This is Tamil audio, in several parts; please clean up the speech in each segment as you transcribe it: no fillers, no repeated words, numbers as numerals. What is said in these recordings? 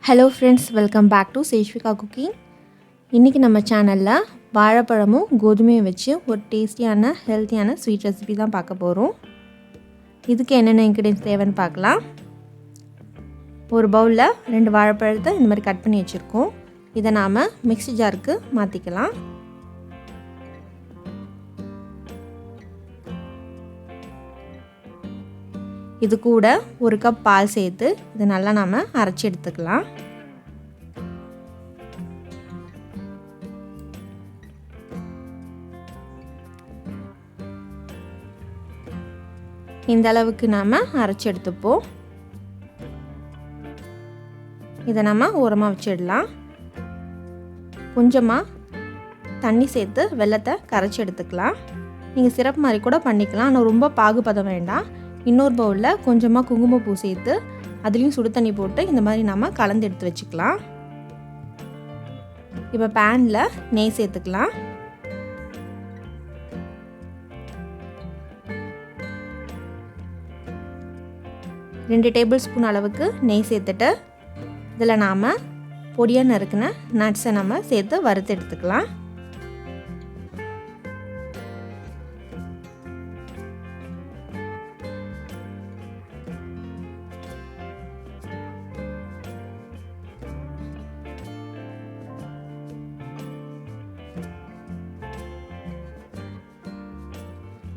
Hello friends, welcome back to Seshvika cooking. இன்றைக்கி நம்ம சேனலில் வாழைப்பழமும் கோதுமையும் வச்சு ஒரு டேஸ்டியான ஹெல்த்தியான ஸ்வீட் ரெசிபி தான் பார்க்க போகிறோம். இதுக்கு என்னென்ன இன்க்ரீடியன்ஸ் தேவைன்னு பார்க்கலாம். ஒரு பவுலில் 2 வாழைப்பழத்தை இந்த மாதிரி கட் பண்ணி வச்சுருக்கோம். இதை நாம் மிக்ஸி ஜாருக்கு மாற்றிக்கலாம். இது கூட 1 கப் பால் சேர்த்து இதை நல்லா நாம் அரைச்சி எடுத்துக்கலாம். இந்த அளவுக்கு நாம் அரைச்சி எடுத்துப்போம். இதை நம்ம ஓரமாக வச்சிடலாம். கொஞ்சமாக தண்ணி சேர்த்து வெல்லத்தை கரைச்சி எடுத்துக்கலாம். நீங்கள் சிரப் மாதிரி கூட பண்ணிக்கலாம், ஆனால் ரொம்ப பாகுபதம் வேண்டாம். இன்னொரு பவுலில் கொஞ்சமாக குங்குமப்பூ சேர்த்து அதுலேயும் சுடு தண்ணி போட்டு இந்த மாதிரி நம்ம கலந்து எடுத்து வச்சுக்கலாம். இப்போ பேனில் நெய் சேர்த்துக்கலாம். ரெண்டு டேபிள் ஸ்பூன் அளவுக்கு நெய் சேர்த்துட்டு இதில் நாம் பொடியாக நறுக்கின நட்ஸை நம்ம சேர்த்து வறுத்து எடுத்துக்கலாம்.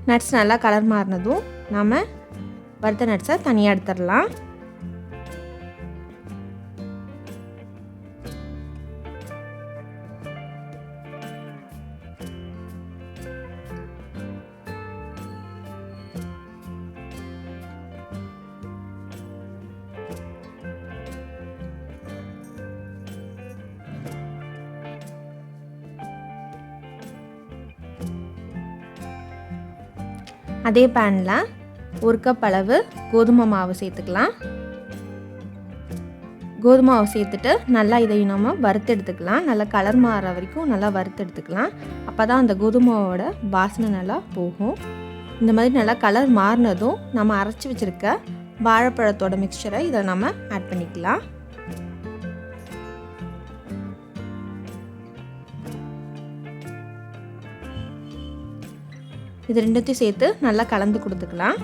நட்ஸ் நல்லா கலர் மாறினதும் நாம் வறுத்த நட்ஸை தனியாக எடுத்துடலாம். அதே பேனில் 1 கப் அளவு கோதுமை மாவு சேர்த்துக்கலாம். கோதுமை மாவு சேர்த்துட்டு நல்லா இதையும் நம்ம வறுத்து எடுத்துக்கலாம். நல்லா கலர் மாற வரைக்கும் நல்லா வறுத்து எடுத்துக்கலாம். அப்போ தான் அந்த கோதுமையோட வாசனை நல்லா போகும். இந்த மாதிரி நல்லா கலர் மாறினதும் நம்ம அரைச்சி வச்சுருக்க வாழைப்பழத்தோட மிக்சரை இதை நம்ம ஆட் பண்ணிக்கலாம். இது ரெண்டுத்தையும் சேர்த்து நல்லா கலந்து கொடுத்துக்கலாம்.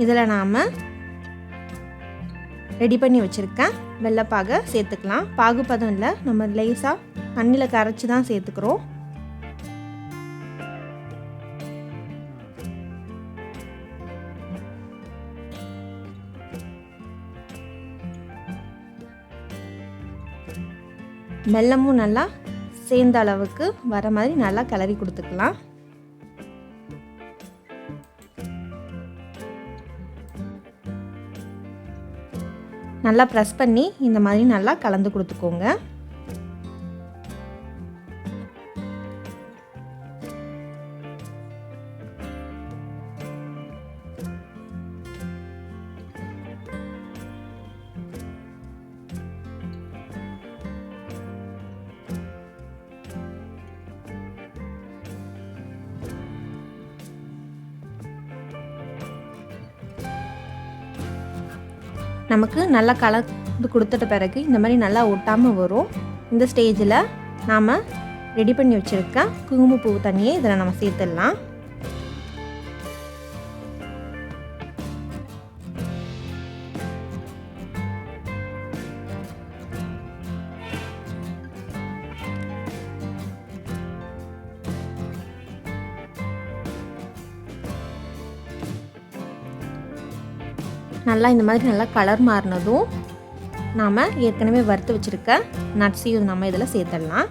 இதில் நாம் ரெடி பண்ணி வச்சுருக்கேன் வெள்ளைப்பாகை சேர்த்துக்கலாம். பாகுபதம் இல்லை, நம்ம லேசாக தண்ணியில் கரைச்சி தான் சேர்த்துக்கிறோம். வெல்லமும் நல்லா சேர்ந்த அளவுக்கு வர மாதிரி நல்லா கிளறி கொடுத்துக்கலாம். நல்லா ப்ரெஸ் பண்ணி இந்த மாதிரி நல்லா கலந்து கொடுத்துக்கோங்க. நமக்கு நல்லா கலந்து கொடுத்துட்ட பிறகு இந்த மாதிரி நல்லா ஒட்டாமல் வரும். இந்த ஸ்டேஜில் நாம் ரெடி பண்ணி வச்சுருக்க குங்குமப்பூ தண்ணியை இதில் நம்ம சேர்த்துடலாம். நல்லா இந்த மாதிரி நல்லா கலர் மாறினதும் நாம் ஏற்கனவே வறுத்து வச்சுருக்க நட்ஸையும் நம்ம இதில் சேர்த்துடலாம்.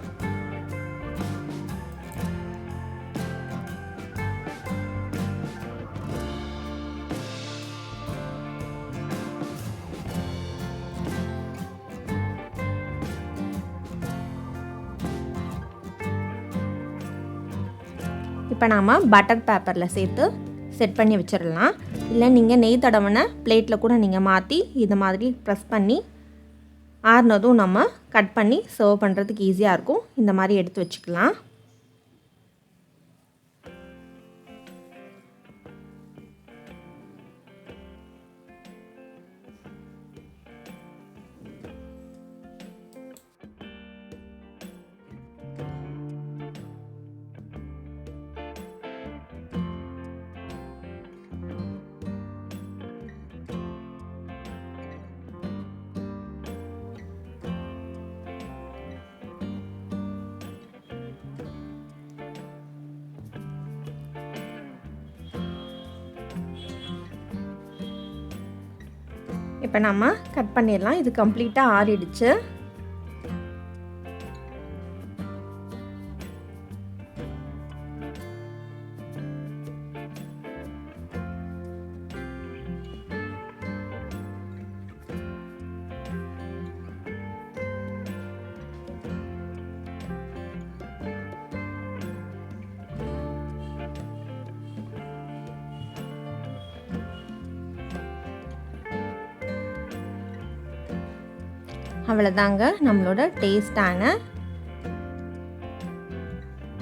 இப்போ நாம் பட்டர் பேப்பரில் சேர்த்து செட் பண்ணி வச்சிடலாம். இல்லை நீங்கள் நெய் தடவின பிளேட்டில் கூட நீங்கள் மாற்றி இந்த மாதிரி ப்ரெஸ் பண்ணி ஆறுனதும் நம்ம கட் பண்ணி சர்வ் பண்ணுறதுக்கு ஈஸியாக இருக்கும். இந்த மாதிரி எடுத்து வச்சுக்கலாம். இப்போ நம்ம கட் பண்ணிடலாம். இது கம்ப்ளீட்டாக ஆறிடுச்சு. அவ்வளோதாங்க, நம்மளோட டேஸ்டான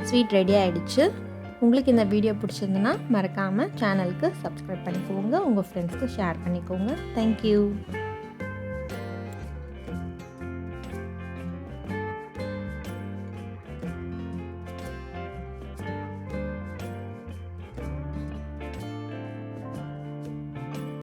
ஸ்வீட் ரெடி ஆகிடுச்சு. உங்களுக்கு இந்த வீடியோ பிடிச்சிருந்துன்னா மறக்காமல் சேனலுக்கு சப்ஸ்கிரைப் பண்ணிக்கோங்க. உங்கள் ஃப்ரெண்ட்ஸ்க்கு ஷேர் பண்ணிக்கோங்க. தேங்க்யூ.